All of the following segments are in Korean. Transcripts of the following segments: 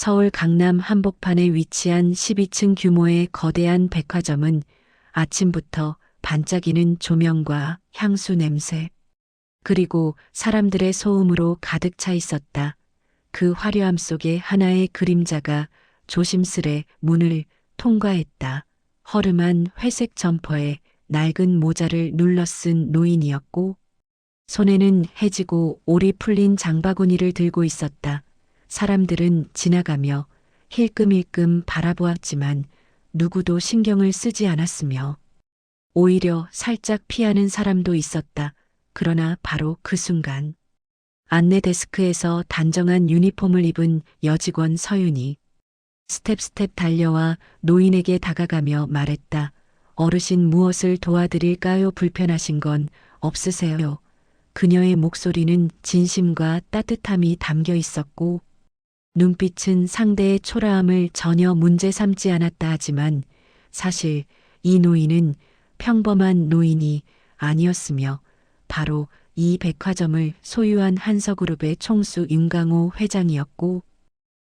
서울 강남 한복판에 위치한 12층 규모의 거대한 백화점은 아침부터 반짝이는 조명과 향수 냄새, 그리고 사람들의 소음으로 가득 차 있었다. 그 화려함 속에 하나의 그림자가 조심스레 문을 통과했다. 허름한 회색 점퍼에 낡은 모자를 눌러 쓴 노인이었고, 손에는 해지고 올이 풀린 장바구니를 들고 있었다. 사람들은 지나가며 힐끔힐끔 바라보았지만 누구도 신경을 쓰지 않았으며 오히려 살짝 피하는 사람도 있었다. 그러나 바로 그 순간 안내 데스크에서 단정한 유니폼을 입은 여직원 서윤이 스텝 달려와 노인에게 다가가며 말했다. 어르신 무엇을 도와드릴까요? 불편하신 건 없으세요? 그녀의 목소리는 진심과 따뜻함이 담겨 있었고 눈빛은 상대의 초라함을 전혀 문제 삼지 않았다 하지만 사실 이 노인은 평범한 노인이 아니었으며 바로 이 백화점을 소유한 한서그룹의 총수 윤강호 회장이었고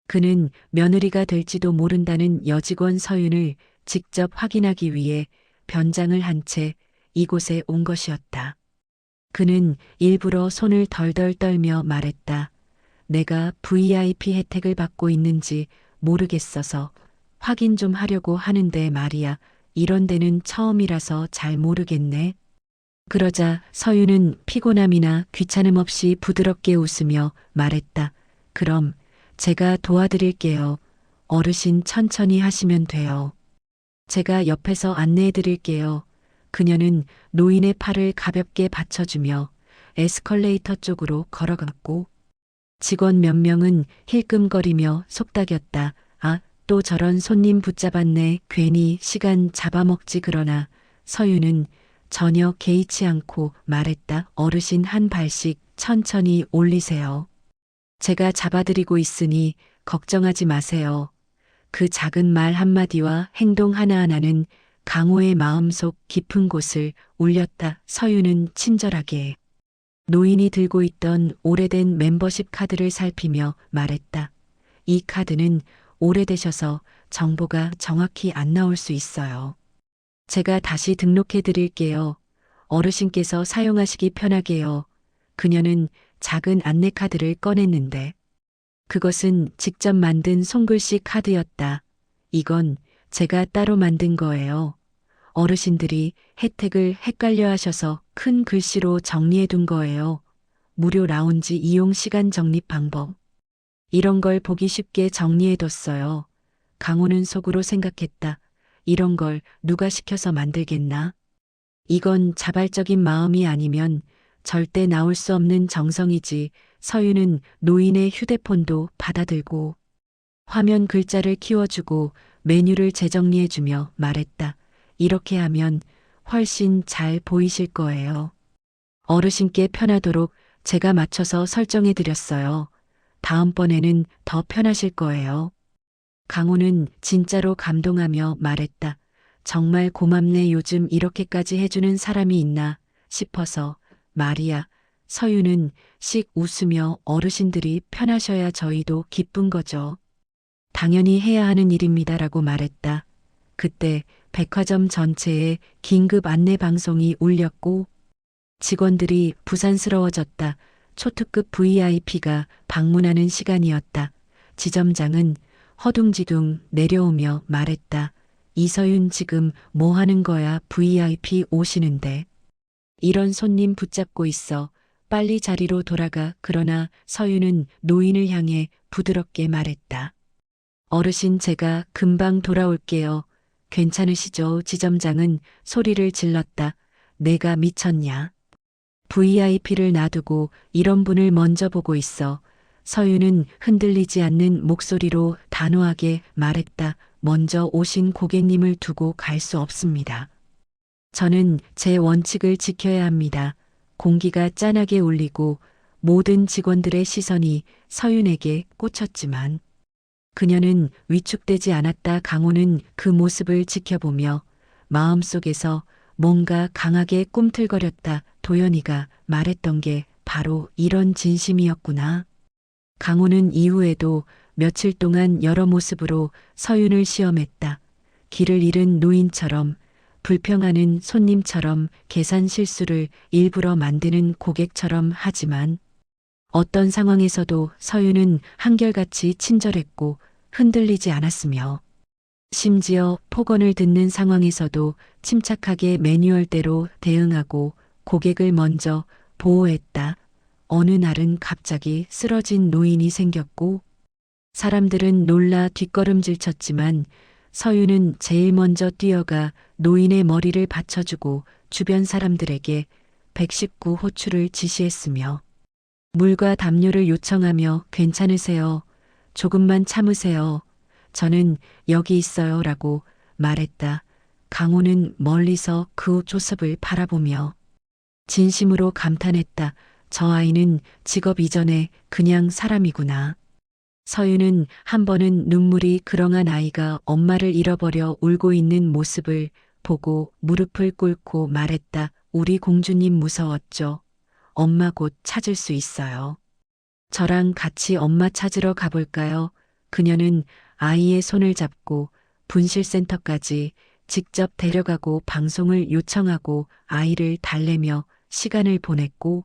그는 며느리가 될지도 모른다는 여직원 서윤을 직접 확인하기 위해 변장을 한 채 이곳에 온 것이었다. 그는 일부러 손을 덜덜 떨며 말했다. 내가 VIP 혜택을 받고 있는지 모르겠어서 확인 좀 하려고 하는데 말이야. 이런 데는 처음이라서 잘 모르겠네. 그러자 서윤은 피곤함이나 귀찮음 없이 부드럽게 웃으며 말했다. 그럼 제가 도와드릴게요. 어르신 천천히 하시면 돼요. 제가 옆에서 안내해 드릴게요. 그녀는 노인의 팔을 가볍게 받쳐주며 에스컬레이터 쪽으로 걸어갔고 직원 몇 명은 힐끔거리며 속닥였다. 아, 또 저런 손님 붙잡았네. 괜히 시간 잡아먹지. 그러나 서윤은 전혀 개의치 않고 말했다. 어르신 한 발씩 천천히 올리세요. 제가 잡아드리고 있으니 걱정하지 마세요. 그 작은 말 한마디와 행동 하나하나는 강호의 마음속 깊은 곳을 울렸다. 서윤은 친절하게 노인이 들고 있던 오래된 멤버십 카드를 살피며 말했다. 이 카드는 오래되셔서 정보가 정확히 안 나올 수 있어요. 제가 다시 등록해 드릴게요. 어르신께서 사용하시기 편하게요. 그녀는 작은 안내카드를 꺼냈는데 그것은 직접 만든 손글씨 카드였다. 이건 제가 따로 만든 거예요. 어르신들이 혜택을 헷갈려 하셔서 큰 글씨로 정리해 둔 거예요. 무료 라운지 이용 시간 적립 방법. 이런 걸 보기 쉽게 정리해 뒀어요. 강호는 속으로 생각했다. 이런 걸 누가 시켜서 만들겠나? 이건 자발적인 마음이 아니면 절대 나올 수 없는 정성이지. 서윤은 노인의 휴대폰도 받아들고 화면 글자를 키워주고 메뉴를 재정리해주며 말했다. 이렇게 하면 훨씬 잘 보이실 거예요. 어르신께 편하도록 제가 맞춰서 설정해드렸어요. 다음번에는 더 편하실 거예요. 강호는 진짜로 감동하며 말했다. 정말 고맙네. 요즘 이렇게까지 해주는 사람이 있나 싶어서 말이야. 서윤은 씩 웃으며 어르신들이 편하셔야 저희도 기쁜 거죠. 당연히 해야 하는 일입니다라고 말했다. 그때 백화점 전체에 긴급 안내 방송이 울렸고 직원들이 부산스러워졌다. 초특급 VIP가 방문하는 시간이었다. 지점장은 허둥지둥 내려오며 말했다. 이서윤 지금 뭐 하는 거야? VIP 오시는데. 이런 손님 붙잡고 있어. 빨리 자리로 돌아가. 그러나 서윤은 노인을 향해 부드럽게 말했다. 어르신 제가 금방 돌아올게요. 괜찮으시죠? 지점장은 소리를 질렀다. 내가 미쳤냐? VIP를 놔두고 이런 분을 먼저 보고 있어. 서윤은 흔들리지 않는 목소리로 단호하게 말했다. 먼저 오신 고객님을 두고 갈 수 없습니다. 저는 제 원칙을 지켜야 합니다. 공기가 짠하게 울리고 모든 직원들의 시선이 서윤에게 꽂혔지만 그녀는 위축되지 않았다. 강호는 그 모습을 지켜보며 마음속에서 뭔가 강하게 꿈틀거렸다. 도연이가 말했던 게 바로 이런 진심이었구나. 강호는 이후에도 며칠 동안 여러 모습으로 서윤을 시험했다. 길을 잃은 노인처럼, 불평하는 손님처럼, 계산 실수를 일부러 만드는 고객처럼. 하지만 어떤 상황에서도 서윤은 한결같이 친절했고 흔들리지 않았으며, 심지어 폭언을 듣는 상황에서도 침착하게 매뉴얼대로 대응하고 고객을 먼저 보호했다. 어느 날은 갑자기 쓰러진 노인이 생겼고 사람들은 놀라 뒷걸음질 쳤지만 서윤은 제일 먼저 뛰어가 노인의 머리를 받쳐주고 주변 사람들에게 119 호출을 지시했으며, 물과 담요를 요청하며 괜찮으세요? 조금만 참으세요. 저는 여기 있어요. 라고 말했다. 강호는 멀리서 그 조섭을 바라보며 진심으로 감탄했다. 저 아이는 직업 이전에 그냥 사람이구나. 서윤은 한 번은 눈물이 그렁한 아이가 엄마를 잃어버려 울고 있는 모습을 보고 무릎을 꿇고 말했다. 우리 공주님 무서웠죠? 엄마 곧 찾을 수 있어요. 저랑 같이 엄마 찾으러 가볼까요? 그녀는 아이의 손을 잡고 분실센터까지 직접 데려가고 방송을 요청하고 아이를 달래며 시간을 보냈고,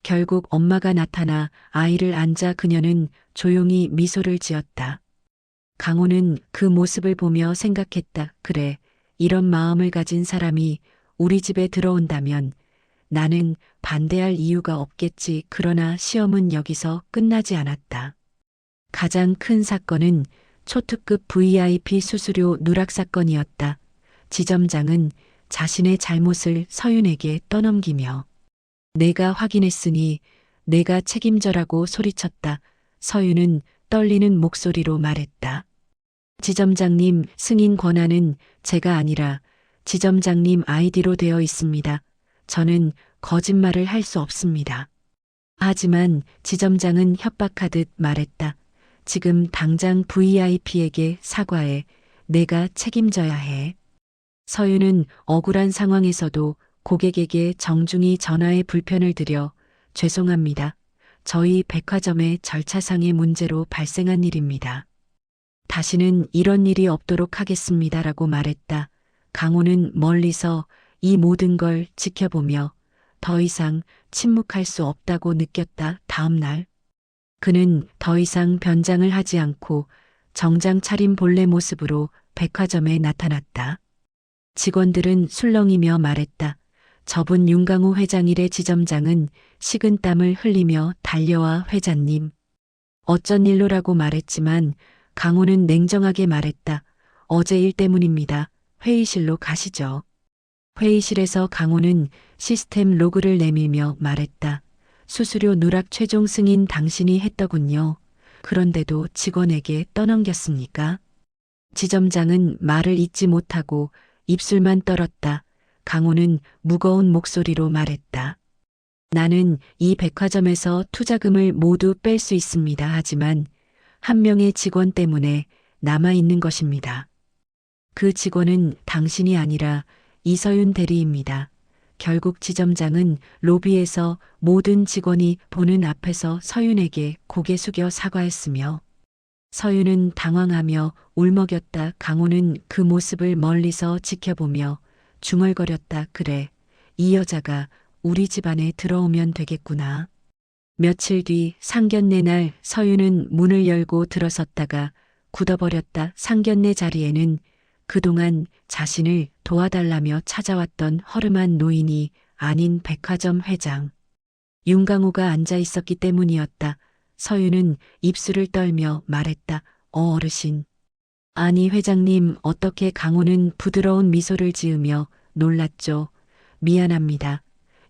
결국 엄마가 나타나 아이를 안자 그녀는 조용히 미소를 지었다. 강호는 그 모습을 보며 생각했다. 그래, 이런 마음을 가진 사람이 우리 집에 들어온다면 나는 반대할 이유가 없겠지. 그러나 시험은 여기서 끝나지 않았다. 가장 큰 사건은 초특급 VIP 수수료 누락 사건이었다. 지점장은 자신의 잘못을 서윤에게 떠넘기며 내가 확인했으니 내가 책임져라고 소리쳤다. 서윤은 떨리는 목소리로 말했다. 지점장님, 승인 권한은 제가 아니라 지점장님 아이디로 되어 있습니다. 저는 거짓말을 할 수 없습니다. 하지만 지점장은 협박하듯 말했다. 지금 당장 VIP에게 사과해. 내가 책임져야 해. 서윤은 억울한 상황에서도 고객에게 정중히 전화해 불편을 드려 죄송합니다. 저희 백화점의 절차상의 문제로 발생한 일입니다. 다시는 이런 일이 없도록 하겠습니다. 라고 말했다. 강호는 멀리서 이 모든 걸 지켜보며 더 이상 침묵할 수 없다고 느꼈다. 다음 날 그는 더 이상 변장을 하지 않고 정장 차린 본래 모습으로 백화점에 나타났다. 직원들은 술렁이며 말했다. 저분 윤강호 회장 일의 지점장은 식은땀을 흘리며 달려와 회장님, 어쩐 일로라고 말했지만 강호는 냉정하게 말했다. 어제 일 때문입니다. 회의실로 가시죠. 회의실에서 강호는 시스템 로그를 내밀며 말했다. 수수료 누락 최종 승인 당신이 했더군요. 그런데도 직원에게 떠넘겼습니까? 지점장은 말을 잇지 못하고 입술만 떨었다. 강호는 무거운 목소리로 말했다. 나는 이 백화점에서 투자금을 모두 뺄 수 있습니다. 하지만 한 명의 직원 때문에 남아있는 것입니다. 그 직원은 당신이 아니라 이서윤 대리입니다. 결국 지점장은 로비에서 모든 직원이 보는 앞에서 서윤에게 고개 숙여 사과했으며, 서윤은 당황하며 울먹였다. 강호는 그 모습을 멀리서 지켜보며 중얼거렸다. 그래, 이 여자가 우리 집안에 들어오면 되겠구나. 며칠 뒤 상견례 날 서윤은 문을 열고 들어섰다가 굳어버렸다. 상견례 자리에는 그동안 자신을 도와달라며 찾아왔던 허름한 노인이 아닌 백화점 회장 윤강호가 앉아 있었기 때문이었다. 서윤은 입술을 떨며 말했다. 어르신. 아니 회장님. 어떻게? 강호는 부드러운 미소를 지으며 놀랐죠. 미안합니다.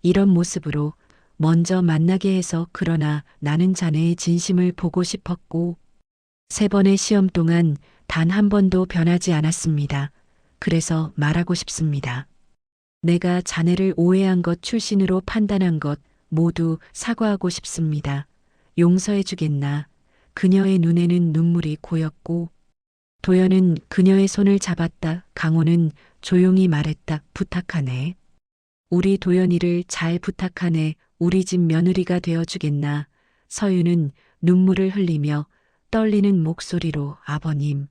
이런 모습으로 먼저 만나게 해서. 그러나 나는 자네의 진심을 보고 싶었고 3번의 시험 동안 단 한 번도 변하지 않았습니다. 그래서 말하고 싶습니다. 내가 자네를 오해한 것, 출신으로 판단한 것 모두 사과하고 싶습니다. 용서해 주겠나? 그녀의 눈에는 눈물이 고였고 도연은 그녀의 손을 잡았다. 강호는 조용히 말했다. 부탁하네. 우리 도연이를 잘 부탁하네. 우리 집 며느리가 되어주겠나? 서윤은 눈물을 흘리며 떨리는 목소리로 아버님,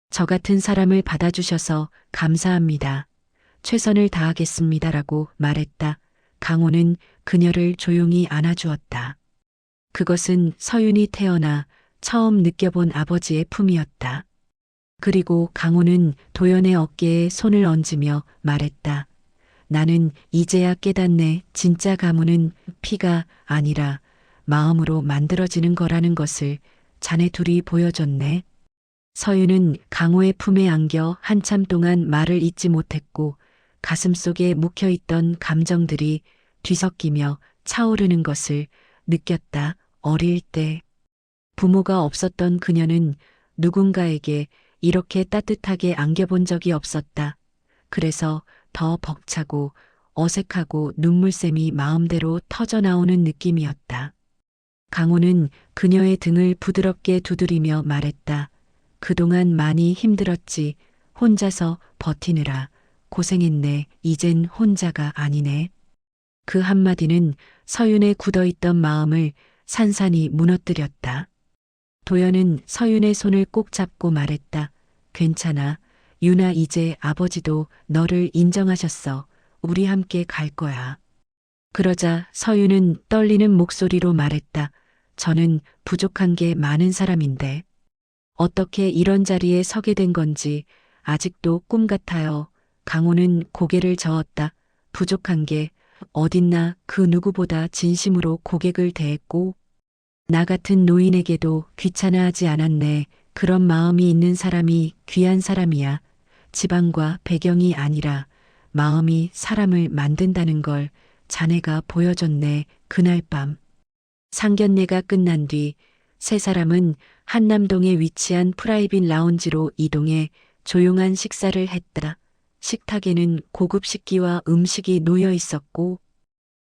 저 같은 사람을 받아주셔서 감사합니다. 최선을 다하겠습니다라고 말했다. 강호는 그녀를 조용히 안아주었다. 그것은 서윤이 태어나 처음 느껴본 아버지의 품이었다. 그리고 강호는 도연의 어깨에 손을 얹으며 말했다. 나는 이제야 깨닫네. 진짜 가문은 피가 아니라 마음으로 만들어지는 거라는 것을 자네 둘이 보여줬네. 서윤은 강호의 품에 안겨 한참 동안 말을 잇지 못했고 가슴속에 묵혀있던 감정들이 뒤섞이며 차오르는 것을 느꼈다. 어릴 때 부모가 없었던 그녀는 누군가에게 이렇게 따뜻하게 안겨본 적이 없었다. 그래서 더 벅차고 어색하고 눈물샘이 마음대로 터져나오는 느낌이었다. 강호는 그녀의 등을 부드럽게 두드리며 말했다. 그동안 많이 힘들었지. 혼자서 버티느라 고생했네. 이젠 혼자가 아니네. 그 한마디는 서윤의 굳어있던 마음을 산산이 무너뜨렸다. 도연은 서윤의 손을 꼭 잡고 말했다. 괜찮아. 유나 이제 아버지도 너를 인정하셨어. 우리 함께 갈 거야. 그러자 서윤은 떨리는 목소리로 말했다. 저는 부족한 게 많은 사람인데 어떻게 이런 자리에 서게 된 건지 아직도 꿈 같아요. 강호는 고개를 저었다. 부족한 게 어딨나. 그 누구보다 진심으로 고객을 대했고 나 같은 노인에게도 귀찮아하지 않았네. 그런 마음이 있는 사람이 귀한 사람이야. 지방과 배경이 아니라 마음이 사람을 만든다는 걸 자네가 보여줬네. 그날 밤 상견례가 끝난 뒤 세 사람은 한남동에 위치한 프라이빗 라운지로 이동해 조용한 식사를 했다. 식탁에는 고급 식기와 음식이 놓여 있었고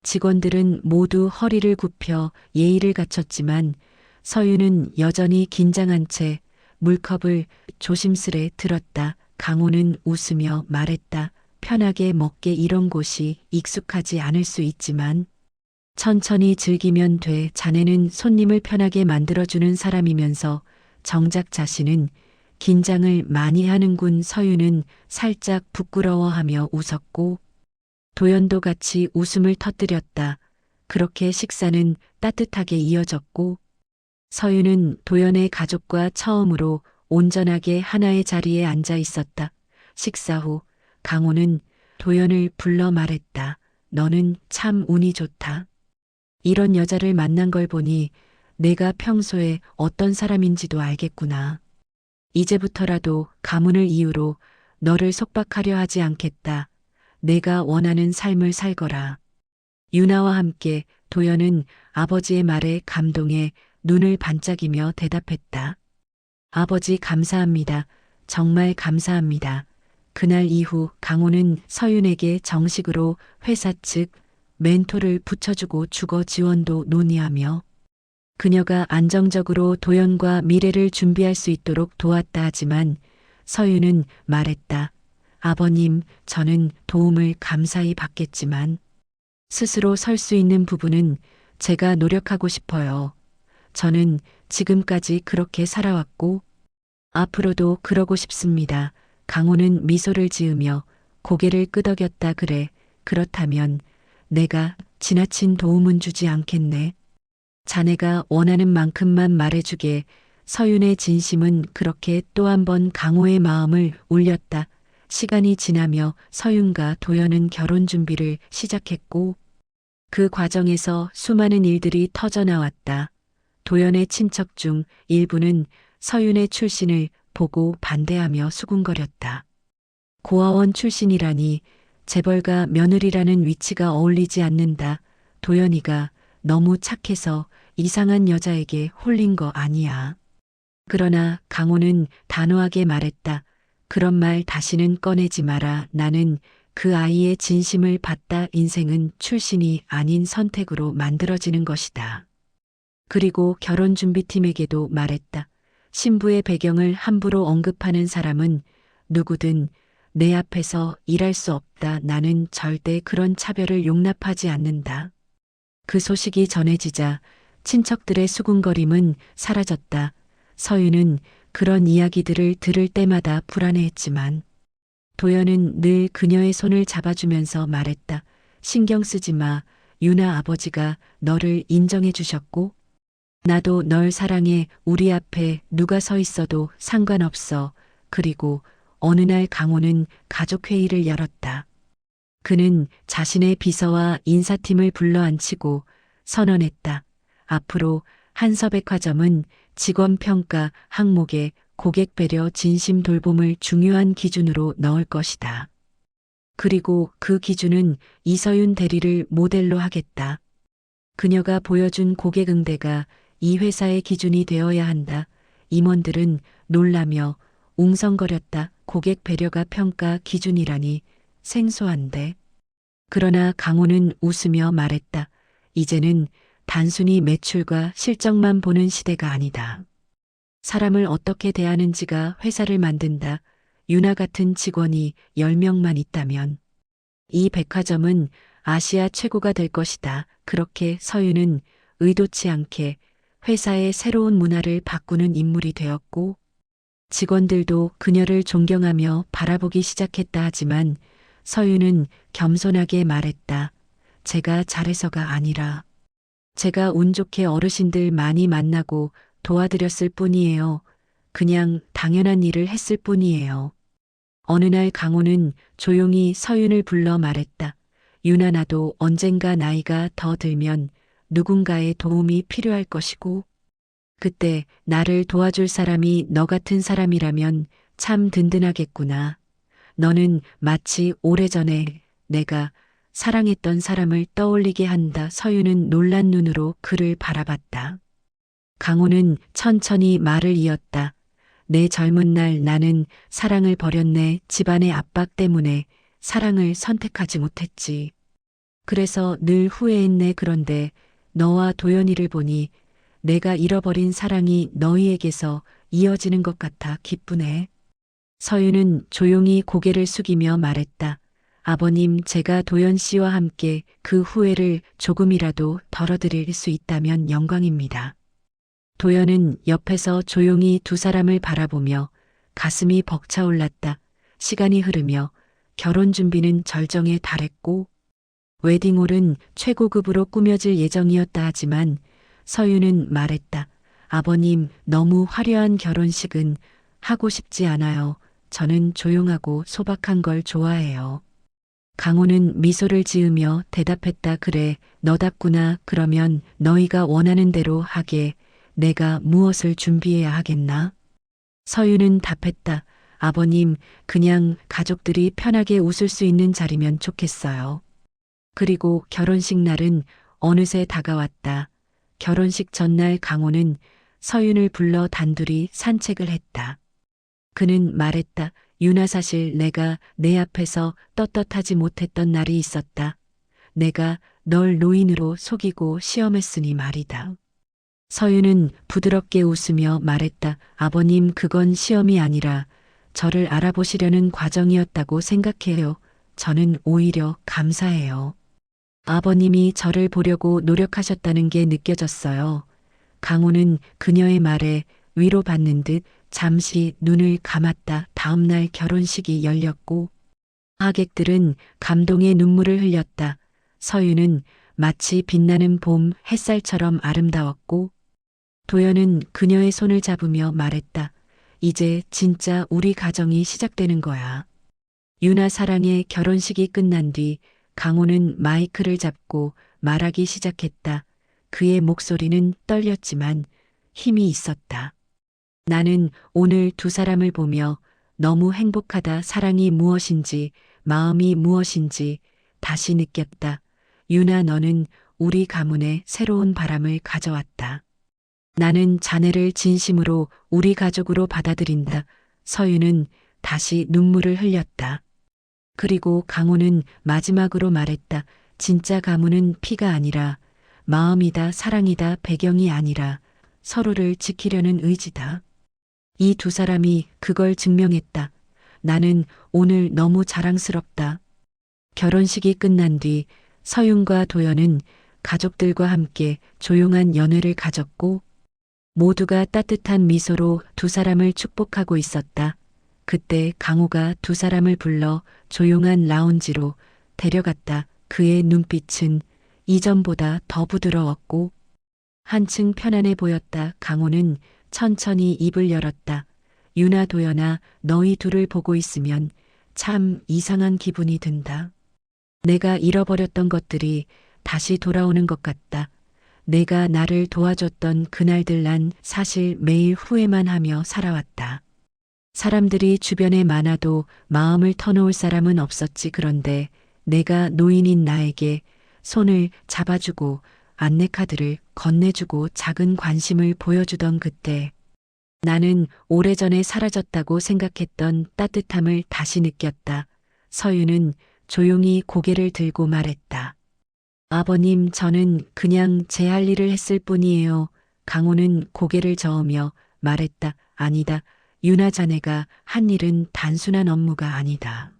직원들은 모두 허리를 굽혀 예의를 갖췄지만 서윤은 여전히 긴장한 채 물컵을 조심스레 들었다. 강호는 웃으며 말했다. 편하게 먹게. 이런 곳이 익숙하지 않을 수 있지만 천천히 즐기면 돼. 자네는 손님을 편하게 만들어주는 사람이면서 정작 자신은 긴장을 많이 하는군. 서윤은 살짝 부끄러워하며 웃었고 도연도 같이 웃음을 터뜨렸다. 그렇게 식사는 따뜻하게 이어졌고 서윤은 도연의 가족과 처음으로 온전하게 하나의 자리에 앉아 있었다. 식사 후 강호는 도연을 불러 말했다. 너는 참 운이 좋다. 이런 여자를 만난 걸 보니 내가 평소에 어떤 사람인지도 알겠구나. 이제부터라도 가문을 이유로 너를 속박하려 하지 않겠다. 내가 원하는 삶을 살거라. 유나와 함께 도연은 아버지의 말에 감동해 눈을 반짝이며 대답했다. 아버지 감사합니다. 정말 감사합니다. 그날 이후 강호는 서윤에게 정식으로 회사 측 멘토를 붙여주고 주거 지원도 논의하며 그녀가 안정적으로 도연과 미래를 준비할 수 있도록 도왔다 하지만 서윤은 말했다. 아버님, 저는 도움을 감사히 받겠지만 스스로 설 수 있는 부분은 제가 노력하고 싶어요. 저는 지금까지 그렇게 살아왔고 앞으로도 그러고 싶습니다. 강호는 미소를 지으며 고개를 끄덕였다. 그래, 그렇다면 내가 지나친 도움은 주지 않겠네. 자네가 원하는 만큼만 말해주게. 서윤의 진심은 그렇게 또 한 번 강호의 마음을 울렸다. 시간이 지나며 서윤과 도연은 결혼 준비를 시작했고 그 과정에서 수많은 일들이 터져나왔다. 도연의 친척 중 일부는 서윤의 출신을 보고 반대하며 수군거렸다. 고아원 출신이라니 재벌가 며느리라는 위치가 어울리지 않는다. 도연이가 너무 착해서 이상한 여자에게 홀린 거 아니야. 그러나 강호는 단호하게 말했다. 그런 말 다시는 꺼내지 마라. 나는 그 아이의 진심을 봤다. 인생은 출신이 아닌 선택으로 만들어지는 것이다. 그리고 결혼준비팀에게도 말했다. 신부의 배경을 함부로 언급하는 사람은 누구든 내 앞에서 일할 수 없다. 나는 절대 그런 차별을 용납하지 않는다. 그 소식이 전해지자 친척들의 수군거림은 사라졌다. 서윤은 그런 이야기들을 들을 때마다 불안해했지만 도연은 늘 그녀의 손을 잡아주면서 말했다. 신경 쓰지 마. 유나 아버지가 너를 인정해 주셨고 나도 널 사랑해. 우리 앞에 누가 서 있어도 상관없어. 그리고 어느 날 강호는 가족회의를 열었다. 그는 자신의 비서와 인사팀을 불러앉히고 선언했다. 앞으로 한서백화점은 직원평가 항목에 고객 배려 진심 돌봄을 중요한 기준으로 넣을 것이다. 그리고 그 기준은 이서윤 대리를 모델로 하겠다. 그녀가 보여준 고객 응대가 이 회사의 기준이 되어야 한다. 임원들은 놀라며 웅성거렸다. 고객 배려가 평가 기준이라니 생소한데. 그러나 강호는 웃으며 말했다. 이제는 단순히 매출과 실적만 보는 시대가 아니다. 사람을 어떻게 대하는지가 회사를 만든다. 유나 같은 직원이 10명만 있다면 이 백화점은 아시아 최고가 될 것이다. 그렇게 서윤은 의도치 않게 회사의 새로운 문화를 바꾸는 인물이 되었고 직원들도 그녀를 존경하며 바라보기 시작했다. 하지만 서윤은 겸손하게 말했다. 제가 잘해서가 아니라 제가 운 좋게 어르신들 많이 만나고 도와드렸을 뿐이에요. 그냥 당연한 일을 했을 뿐이에요. 어느 날 강호는 조용히 서윤을 불러 말했다. 유나 나도 언젠가 나이가 더 들면 누군가의 도움이 필요할 것이고 그때 나를 도와줄 사람이 너 같은 사람이라면 참 든든하겠구나. 너는 마치 오래전에 내가 사랑했던 사람을 떠올리게 한다. 서윤은 놀란 눈으로 그를 바라봤다. 강호는 천천히 말을 이었다. 내 젊은 날 나는 사랑을 버렸네. 집안의 압박 때문에 사랑을 선택하지 못했지. 그래서 늘 후회했네. 그런데 너와 도연이를 보니 내가 잃어버린 사랑이 너희에게서 이어지는 것 같아 기쁘네. 서윤은 조용히 고개를 숙이며 말했다. 아버님, 제가 도연 씨와 함께 그 후회를 조금이라도 덜어드릴 수 있다면 영광입니다. 도연은 옆에서 조용히 두 사람을 바라보며 가슴이 벅차올랐다. 시간이 흐르며 결혼 준비는 절정에 달했고 웨딩홀은 최고급으로 꾸며질 예정이었다. 하지만 서윤은 말했다. 아버님, 너무 화려한 결혼식은 하고 싶지 않아요. 저는 조용하고 소박한 걸 좋아해요. 강호는 미소를 지으며 대답했다. 그래, 너답구나. 그러면 너희가 원하는 대로 하게. 내가 무엇을 준비해야 하겠나? 서윤은 답했다. 아버님, 그냥 가족들이 편하게 웃을 수 있는 자리면 좋겠어요. 그리고 결혼식 날은 어느새 다가왔다. 결혼식 전날 강호는 서윤을 불러 단둘이 산책을 했다. 그는 말했다. 유나, 사실 내가 내 앞에서 떳떳하지 못했던 날이 있었다. 내가 널 노인으로 속이고 시험했으니 말이다. 서윤은 부드럽게 웃으며 말했다. 아버님, 그건 시험이 아니라 저를 알아보시려는 과정이었다고 생각해요. 저는 오히려 감사해요. 아버님이 저를 보려고 노력하셨다는 게 느껴졌어요. 강호는 그녀의 말에 위로받는 듯 잠시 눈을 감았다. 다음 날 결혼식이 열렸고 하객들은 감동의 눈물을 흘렸다. 서윤은 마치 빛나는 봄 햇살처럼 아름다웠고 도연은 그녀의 손을 잡으며 말했다. 이제 진짜 우리 가정이 시작되는 거야. 유나 사랑의 결혼식이 끝난 뒤 강호는 마이크를 잡고 말하기 시작했다. 그의 목소리는 떨렸지만 힘이 있었다. 나는 오늘 두 사람을 보며 너무 행복하다. 사랑이 무엇인지, 마음이 무엇인지 다시 느꼈다. 유나, 너는 우리 가문에 새로운 바람을 가져왔다. 나는 자네를 진심으로 우리 가족으로 받아들인다. 서윤은 다시 눈물을 흘렸다. 그리고 강호는 마지막으로 말했다. 진짜 가문은 피가 아니라 마음이다. 사랑이다. 배경이 아니라 서로를 지키려는 의지다. 이 두 사람이 그걸 증명했다. 나는 오늘 너무 자랑스럽다. 결혼식이 끝난 뒤 서윤과 도연은 가족들과 함께 조용한 연회를 가졌고 모두가 따뜻한 미소로 두 사람을 축복하고 있었다. 그때 강호가 두 사람을 불러 조용한 라운지로 데려갔다. 그의 눈빛은 이전보다 더 부드러웠고 한층 편안해 보였다. 강호는 천천히 입을 열었다. 유나, 도연아, 너희 둘을 보고 있으면 참 이상한 기분이 든다. 내가 잃어버렸던 것들이 다시 돌아오는 것 같다. 내가 나를 도와줬던 그날들 난 사실 매일 후회만 하며 살아왔다. 사람들이 주변에 많아도 마음을 터놓을 사람은 없었지. 그런데 내가 노인인 나에게 손을 잡아주고 안내카드를 건네주고 작은 관심을 보여주던 그때 나는 오래전에 사라졌다고 생각했던 따뜻함을 다시 느꼈다. 서유는 조용히 고개를 들고 말했다. 아버님, 저는 그냥 제 할 일을 했을 뿐이에요. 강호는 고개를 저으며 말했다. 아니다. 유나, 자네가 한 일은 단순한 업무가 아니다.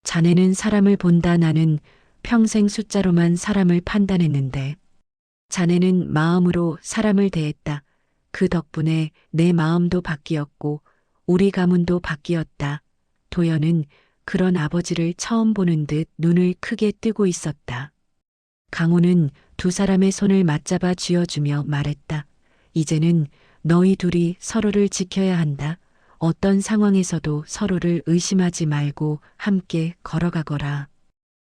자네는 사람을 본다. 나는 평생 숫자로만 사람을 판단했는데 자네는 마음으로 사람을 대했다. 그 덕분에 내 마음도 바뀌었고 우리 가문도 바뀌었다. 도연은 그런 아버지를 처음 보는 듯 눈을 크게 뜨고 있었다. 강호는 두 사람의 손을 맞잡아 쥐어주며 말했다. 이제는 너희 둘이 서로를 지켜야 한다. 어떤 상황에서도 서로를 의심하지 말고 함께 걸어가거라.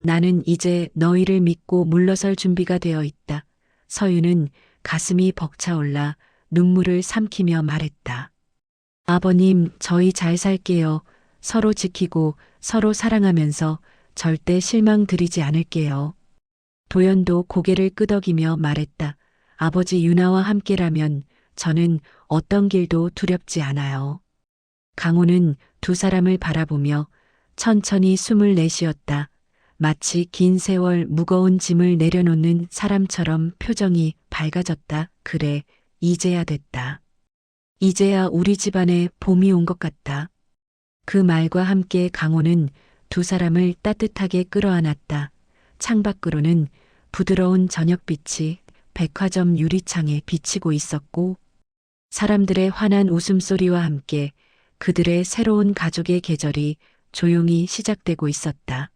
나는 이제 너희를 믿고 물러설 준비가 되어 있다. 서유는 가슴이 벅차올라 눈물을 삼키며 말했다. 아버님, 저희 잘 살게요. 서로 지키고 서로 사랑하면서 절대 실망 드리지 않을게요. 도연도 고개를 끄덕이며 말했다. 아버지, 유나와 함께라면 저는 어떤 길도 두렵지 않아요. 강호는 두 사람을 바라보며 천천히 숨을 내쉬었다. 마치 긴 세월 무거운 짐을 내려놓는 사람처럼 표정이 밝아졌다. 그래, 이제야 됐다. 이제야 우리 집안에 봄이 온 것 같다. 그 말과 함께 강호는 두 사람을 따뜻하게 끌어안았다. 창밖으로는 부드러운 저녁빛이 백화점 유리창에 비치고 있었고 사람들의 환한 웃음소리와 함께 그들의 새로운 가족의 계절이 조용히 시작되고 있었다.